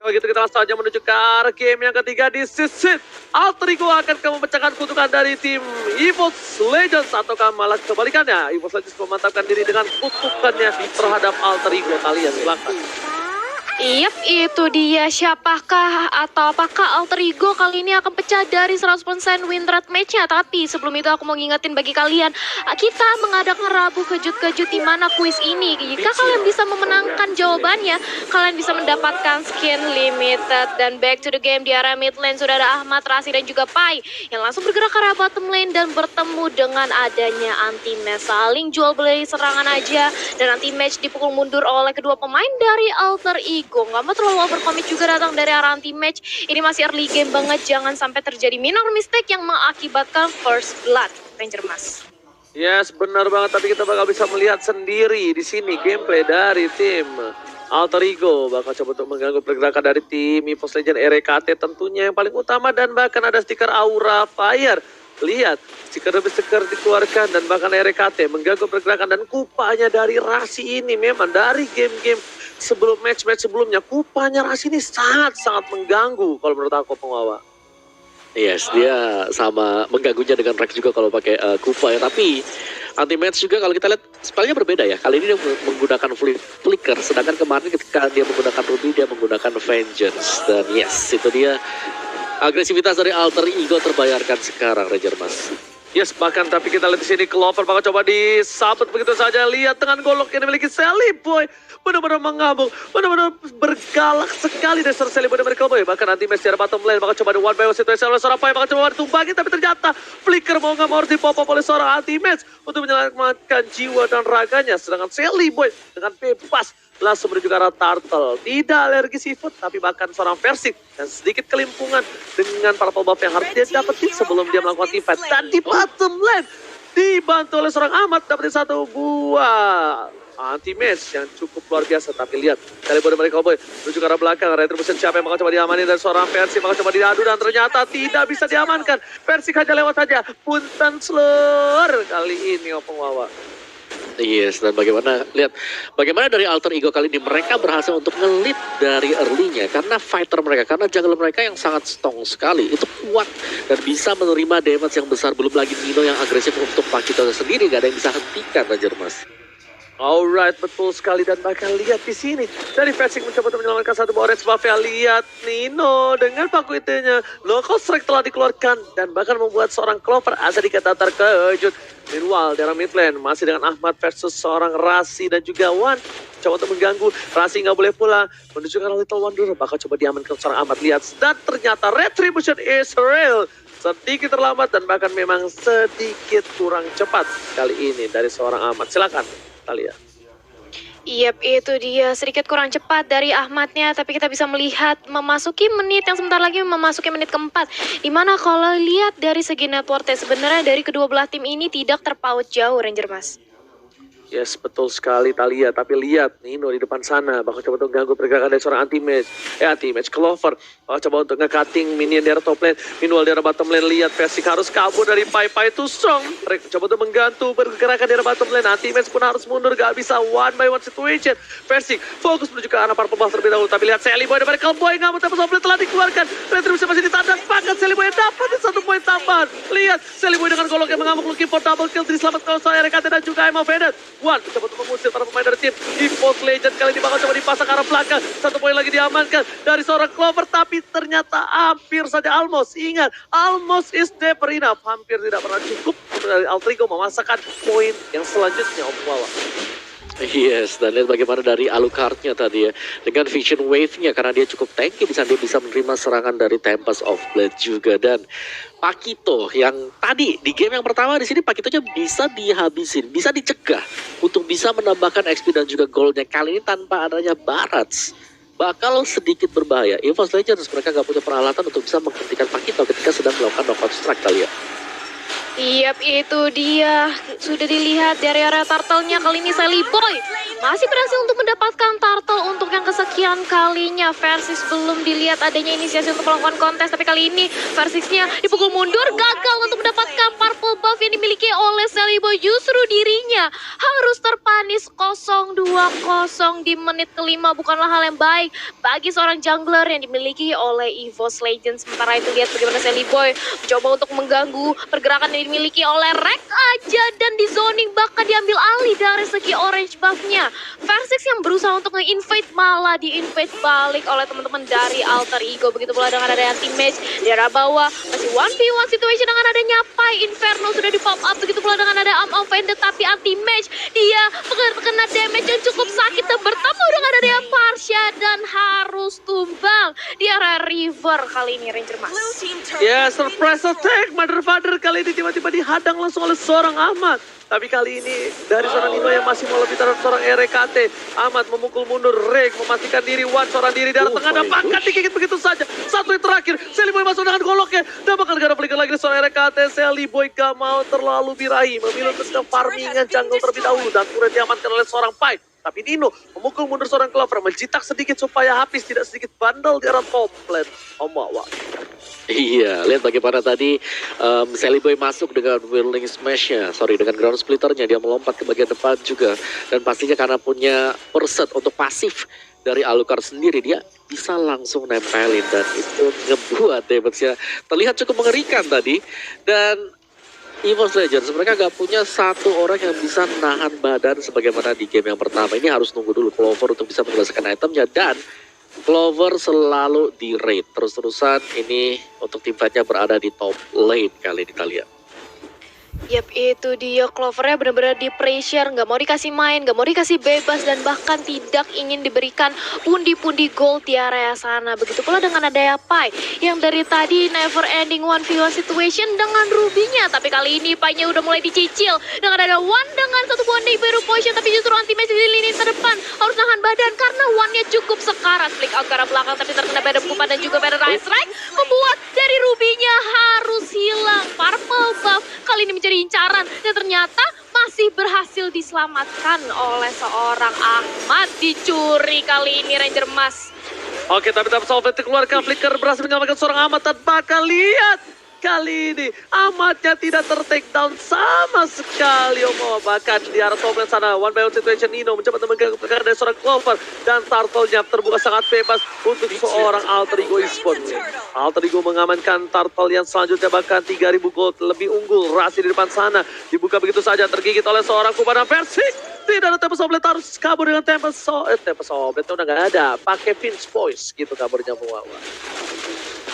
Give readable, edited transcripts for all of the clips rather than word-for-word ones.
Begitu kita langsung saja menuju ke arah game yang ketiga di season. Alter Ego akan memecahkan kutukan dari tim EVOS Legends ataukah malah kebalikannya. EVOS Legends memantapkan diri dengan kutukannya terhadap Alter Ego. Kalian silakan. Yap, itu dia. Siapakah atau apakah Alter Ego kali ini akan pecah dari 100% win rate match-nya? Tapi sebelum itu aku mau ngingetin bagi kalian, kita mengadakan Rabu kejut-kejut di mana kuis ini. Jika kalian bisa memenangkan jawabannya, kalian bisa mendapatkan skin limited. Dan back to the game di area mid lane sudah ada Ahmad, Rasi dan juga Pai yang langsung bergerak ke arah bottom lane dan bertemu dengan adanya anti-match. Saling jual beli serangan aja dan anti-match dipukul mundur oleh kedua pemain dari Alter Ego. Nggak mau terlalu overcommit juga datang dari arah anti-match. Ini masih early game banget, jangan sampai terjadi minor mistake yang mengakibatkan first blood. Ranger Mas. Yes, benar banget. Tapi kita bakal bisa melihat sendiri di sini gameplay dari tim Alter Ego. Bakal coba untuk mengganggu pergerakan dari tim EVOS Legends RKT tentunya yang paling utama. Dan bahkan ada stiker Aura Fire. Lihat, stiker demi stiker dikeluarkan dan bahkan RKT mengganggu pergerakan. Dan kupanya dari Rasi ini memang dari game-game sebelum match-match sebelumnya, kupanya Rasi ini sangat-sangat mengganggu kalau menurut aku, Penggawa. Yes, dia sama mengganggunya dengan Rex juga kalau pakai Kupa ya. Tapi anti-match juga kalau kita lihat spellnya berbeda ya. Kali ini dia menggunakan flicker, sedangkan kemarin ketika dia menggunakan Ruby dia menggunakan Vengeance. Dan yes, itu dia agresivitas dari Alter Ego terbayarkan sekarang, Ranger Mas. Yes, bahkan tapi kita lihat di sini Clover bakal coba disabet begitu saja. Lihat dengan golok yang dimiliki Sally Boy. Benar-benar mengambung, benar-benar bergalak sekali dasar Sally Boy dan Miracle Boy. Bahkan anti-match dari bottom lane bakal coba di one by one situation oleh seorang Pai. Bakal coba ditumbangin tapi ternyata flicker mau nggak mau harus dipop-up oleh seorang anti-match untuk menyelamatkan jiwa dan raganya. Sedangkan Sally Boy dengan bebas langsung menuju ke arah Turtle. Tidak alergi seafood, tapi bahkan seorang Versik dan sedikit kelimpungan dengan para buff yang harus dia dapetin sebelum dia melakukan teamfight. Dan di bottom lane dibantu oleh seorang Ahmad dapetin satu buah anti-match yang cukup luar biasa. Tapi lihat, kali bodoh mereka boy menuju ke arah belakang. Retribution siapa yang bakal coba diamanin dari seorang Versik, bakal coba diadu dan ternyata tidak bisa diamankan. Versik hanya lewat saja. Punten slur kali ini Opung Wawa. Yes, dan bagaimana dari Alter Ego kali ini mereka berhasil untuk ngelit dari early-nya karena fighter mereka, karena jungle mereka yang sangat strong sekali, itu kuat dan bisa menerima damage yang besar. Belum lagi Nino yang agresif untuk Pakito sendiri, gak ada yang bisa hentikan, Ranger Mas. Alright, betul sekali. Dan bahkan lihat di sini dari Versik mencoba untuk menyelamatkan satu orange buff ya. Lihat Nino dengan paku itunya. Local strike telah dikeluarkan dan bahkan membuat seorang Clover sedikit terkejut. Meanwhile, daerah mid lane masih dengan Ahmad versus seorang Rasi dan juga Wan. Coba untuk mengganggu, Rasi nggak boleh pulang. Menuju ke Little Wonder, bakal coba diamankan seorang Ahmad. Lihat, dan ternyata Retribution is real. Sedikit terlambat dan bahkan memang sedikit kurang cepat kali ini dari seorang Ahmad. Silakan, Talia. Yap, itu dia sedikit kurang cepat dari Ahmadnya, tapi kita bisa melihat memasuki menit yang sebentar lagi memasuki menit keempat. Dimana kalau lihat dari segi networknya sebenarnya dari kedua belah tim ini tidak terpaut jauh, Ranger Mas. Yes, betul sekali Talia. Tapi lihat Nino di depan sana bakal coba untuk ganggu pergerakan dari seorang anti-match Clover. Bakal coba untuk nge-cutting minion dari top lane. Meanwhile dari bottom lane, lihat Versik harus kabur dari Pai itu strong. Mereka coba untuk menggantu pergerakan dari bottom lane. Anti-match pun harus mundur, gak bisa one by one situation. Versik fokus menuju ke arah para pembuff terlebih dahulu. Tapi lihat Sally Boy dan Miracle Boy nggak mau, tapi top lane telah dikeluarkan. Retribution masih ditandang, bahkan Sally Boy dapat satu poin tambahan. Lihat Sally Boy dengan golok yang mengamuk, looking for double kill, diselamatkan oleh RKT dan juga Emma Venet. Wan coba untuk mengusir para pemain dari tim EVOS Legends. Kali ini bakal coba dipasang ke arah belakang. Satu poin lagi diamankan dari seorang Clover, tapi ternyata hampir saja almost. Ingat, almost is never enough. Hampir tidak pernah cukup untuk dari Alter Ego memasakkan poin yang selanjutnya, Om Wawa. Yes, dan lihat bagaimana dari Alucardnya tadi ya, dengan Vision Wave-nya karena dia cukup tanky, di sana dia bisa menerima serangan dari Tempest of Blade juga. Dan Pakito yang tadi di game yang pertama di sini Pakitonya bisa dihabisin, bisa dicegah untuk bisa menambahkan XP dan juga gold-nya. Kali ini tanpa adanya Barats bakal sedikit berbahaya. EVOS Legends mereka nggak punya peralatan untuk bisa menghentikan Pakito ketika sedang melakukan knockout strike kali ya. Yap, itu dia. Sudah dilihat dari area turtle-nya. Kali ini Sally Boy masih berhasil untuk mendapatkan turtle untuk yang kesekian kalinya. Versus belum dilihat adanya inisiasi untuk melakukan kontes. Tapi kali ini Versisnya dipukul mundur. Gagal untuk mendapatkan purple buff yang dimiliki oleh Sally Boy. Justru dirinya harus terpanis 0-2-0 di menit kelima. Bukanlah hal yang baik bagi seorang jungler yang dimiliki oleh EVOS Legends. Sementara itu lihat bagaimana Sally Boy mencoba untuk mengganggu pergerakan yang dimiliki oleh Rek aja, dan di zoning bahkan diambil alih dari segi orange buff-nya. Versix yang berusaha untuk nge-invade malah di-invade balik oleh teman-teman dari Alter Ego. Begitu pula dengan ada anti-match di arah bawah, masih 1v1 situation dengan adanya Pai Inferno sudah di pop up. Begitu pula dengan ada Offended, tapi anti-match dia terkena damage yang cukup sakit dan bertemu dengan adanya Parsha dan harus tumbang di area river kali ini Ranger Mas. Ya, surprise attack Mother Father kali ini tiba-tiba dihadang langsung oleh seorang Ahmad. Tapi kali ini dari seorang Nino yang masih mau lebih terhadap seorang RKT. Ahmad memukul mundur Rek, memastikan diri Wan seorang diri dari tengah dan bahkan digigit begitu saja. Satu yang terakhir, Sally Boy masuk dengan goloknya. Dan bakal gak ada flicker lagi seorang RKT. Sally Boy gak mau terlalu birahi, memilih ke farmingan jungle terlebih dahulu. Dan kemudian diamankan oleh seorang Pai. Tapi Nino memukul mundur seorang Clover, menjitak sedikit supaya habis tidak sedikit bandel di arah top lane. Omawa. Iya, lihat bagaimana tadi Sally Boy masuk dengan Whirling Smash-nya, dengan Ground Splitter-nya, dia melompat ke bagian depan juga. Dan pastinya karena punya perset untuk pasif dari Alucard sendiri, dia bisa langsung nempelin. Dan itu ngebuat damage-nya terlihat cukup mengerikan tadi. Dan EVOS Legends, mereka gak punya satu orang yang bisa nahan badan sebagaimana di game yang pertama. Ini harus nunggu dulu Clover untuk bisa menyelesaikan itemnya, dan Clover selalu di raid terus-terusan. Ini untuk tim fight-nya berada di top lane kali ini kita lihat. Yap, itu dia. Clovernya benar-benar di pressure, nggak mau dikasih main, nggak mau dikasih bebas, dan bahkan tidak ingin diberikan pundi-pundi gold di area sana. Begitu pula dengan ada Pai yang dari tadi never ending 1v1 situation dengan Ruby-nya. Tapi kali ini Pai-nya udah mulai dicicil dengan ada Wan dengan satu buah baru potion, tapi justru anti-match di lini terdepan harus nahan badan karena Wan-nya cukup sekarat. Flick out ke arah belakang tapi terkena Badam Kupa dan juga Badam Rise Strike, membuat dari Ruby-nya harus hilang. Purple buff kali ini menjadi incaran dan ternyata masih berhasil diselamatkan oleh seorang Ahmad. Dicuri kali ini Ranger Mas. Oke, tapi Solvet keluarkan flicker berhasil menyelamatkan seorang Ahmad. Dan bakal lihat kali ini Ahmadnya tidak ter-take down sama sekali. Bahkan di arah top lane sana, one by one situation, Nino mencoba mengganggu pergerakan dari seorang Clover. Dan turtle-nya terbuka sangat bebas untuk seorang Alter Ego Esports. Alter Ego mengamankan turtle yang selanjutnya, bahkan 3000 gold lebih unggul. Rasi di depan sana dibuka begitu saja, tergigit oleh seorang Kuba dan Versi. Tidak ada Tempest Oblet, harus kabur dengan Tempest Oblet udah gak ada. Pakai Vince Voice gitu kaburnya Muawa.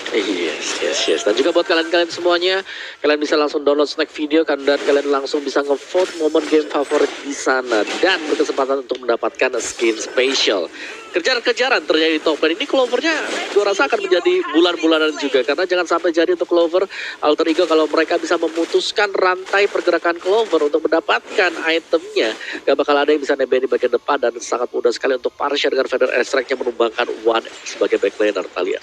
Yes. Dan juga buat kalian semuanya, kalian bisa langsung download snack video kan, dan kalian langsung bisa ngevote momen game favorit di sana dan berkesempatan untuk mendapatkan skin spesial. Kejar-kejaran terjadi di top lane ini, Clovernya gue rasa akan menjadi bulan-bulanan juga, karena jangan sampai jadi untuk Clover Alter Ego kalau mereka bisa memutuskan rantai pergerakan Clover untuk mendapatkan itemnya, gak bakal ada yang bisa nebeng di bagian depan, dan sangat mudah sekali untuk Parsha dengan Feather Airstrike-nya menumbangkan One sebagai backlaner kalian.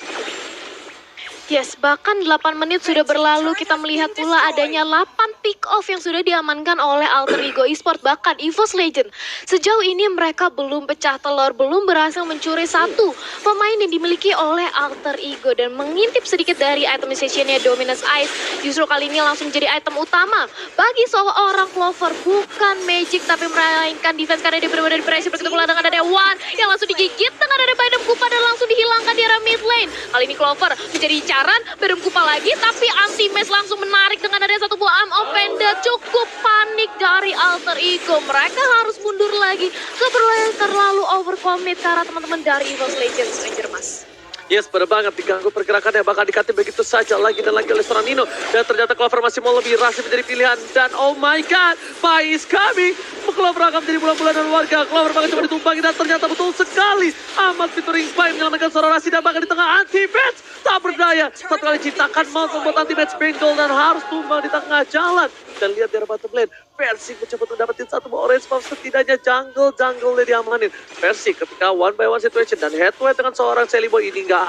Yes, bahkan 8 menit sudah berlalu, kita melihat pula adanya 8 pick off yang sudah diamankan oleh Alter Ego Esports. Bahkan EVOS Legend sejauh ini mereka belum pecah telur, belum berhasil mencuri satu pemain yang dimiliki oleh Alter Ego. Dan mengintip sedikit dari item sessionnya Dominus Ice, justru kali ini langsung jadi item utama bagi seorang Clover. Bukan magic tapi melainkan defense, karena dia benar-benar pressure. Begitu pula dengan ada One yang langsung digigit dengan ada Badam Kupa dan langsung dihilangkan di arah mid lane. Kali ini Clover menjadi Badam Kupa lagi, tapi anti-match langsung menarik dengan ada satu buah arm offender. Cukup panik dari Alter Ego, mereka harus mundur lagi. Keperluan terlalu overcommit karena teman-teman dari EVOS Legends, Ranger Mas. Yes, benar banget, diganggu pergerakannya, bakal dikatin begitu saja lagi dan lagi oleh seorang Nino. Dan ternyata Clover masih mau lebih, Rasi menjadi pilihan. Dan oh my god, Pai is coming. Clover akan menjadi bulan-bulanan warga. Clover bakal coba ditumpangi dan ternyata betul sekali Ahmad featuring Pai menyelamatkan seorang Rasi, dan bahkan di tengah anti-match tak berdaya. Satu kali ciptakan mau membuat anti-match benggol dan harus tumbang di tengah jalan. Dan lihat di arah bottom lane, Percy mencoba untuk dapetin satu buah orange buff, setidaknya jungle-nya diamanin. Percy ketika one by one situation dan head to head dengan seorang Sally Boy ini nggak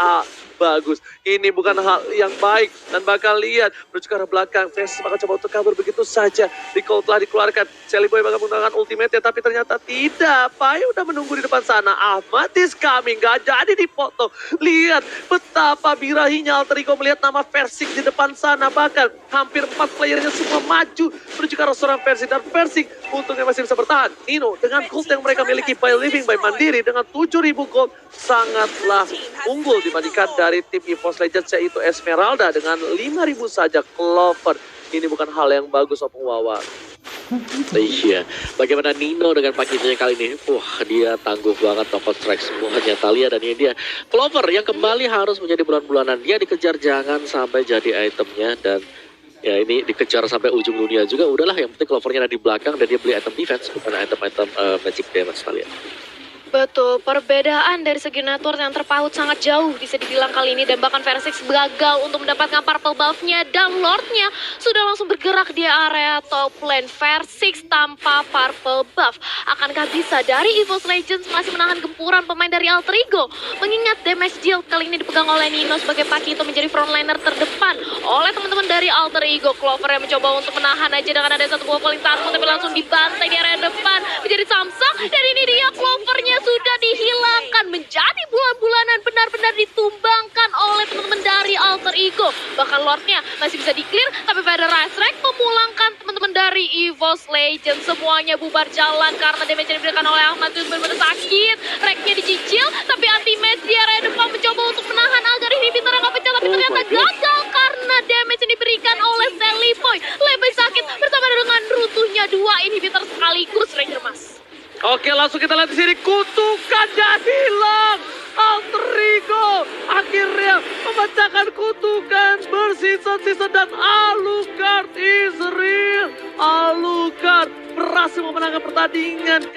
bagus. Ini bukan hal yang baik dan bakal lihat menuju ke arah belakang. Versus bakal coba untuk kabur begitu saja. Recall telah dikeluarkan. Shelly Boy bakal menggunakan ultimate tapi ternyata tidak. Pai udah menunggu di depan sana. Ahmad is coming, gak jadi dipotong. Lihat betapa birahinya Alter Ego melihat nama Versik di depan sana. Bahkan hampir 4 playernya semua maju menuju ke arah seorang Versik. Dan Versik untungnya masih bisa bertahan. Nino dengan gold yang mereka miliki by living by mandiri dengan 7.000 gold sangatlah unggul dibandingkan dari tim EVOS Legends yaitu Esmeralda dengan 5.000 saja. Clover ini bukan hal yang bagus Opung Wawa. Iya, bagaimana Nino dengan paketnya kali ini? Wah, dia tangguh banget toko strike semuanya Talia dan ini dia Clover yang kembali harus menjadi bulan-bulanan. Dia dikejar jangan sampai jadi itemnya dan ya ini dikejar sampai ujung dunia juga. Udahlah, yang penting Clovernya ada di belakang dan dia beli item defense bukan item-item magic damage Talia. Betul, perbedaan dari segi network yang terpaut sangat jauh bisa dibilang kali ini. Dan bahkan Versix gagal untuk mendapatkan purple buff-nya dan Lord-nya sudah langsung bergerak di area top lane. Versix tanpa purple buff. Akankah bisa dari EVOS Legends masih menahan gempuran pemain dari Alter Ego? Mengingat damage deal kali ini dipegang oleh Nino sebagai Pakito menjadi frontliner terdepan oleh teman-teman dari Alter Ego. Clover yang mencoba untuk menahan aja dengan ada satu buah paling tamu tapi langsung dibantai di area depan menjadi Samsak. Dan ini dia Clovernya sudah dihilangkan menjadi bulan-bulanan, benar-benar ditumbangkan oleh teman-teman dari Alter Ego. Bahkan Lordnya masih bisa di-clear, tapi pada Rastrek memulangkan teman-teman dari EVOS Legends. Semuanya bubar jalan karena damage yang diberikan oleh Ahmad itu benar-benar sakit. Reknya dicicil, tapi anti-match di area depan mencoba untuk menahan agar inhibitor nggak pecah, tapi ternyata gagal karena damage yang diberikan oleh Sally Boy. Lebih sakit bersama dengan runtuhnya 2 inhibitor sekaligus, Ranger Mas. Oke, langsung kita lihat di sini. Kutukan dan hilang. Alter Ego akhirnya memecahkan kutukan berseason-season dan Alucard is real. Alucard berhasil memenangkan pertandingan.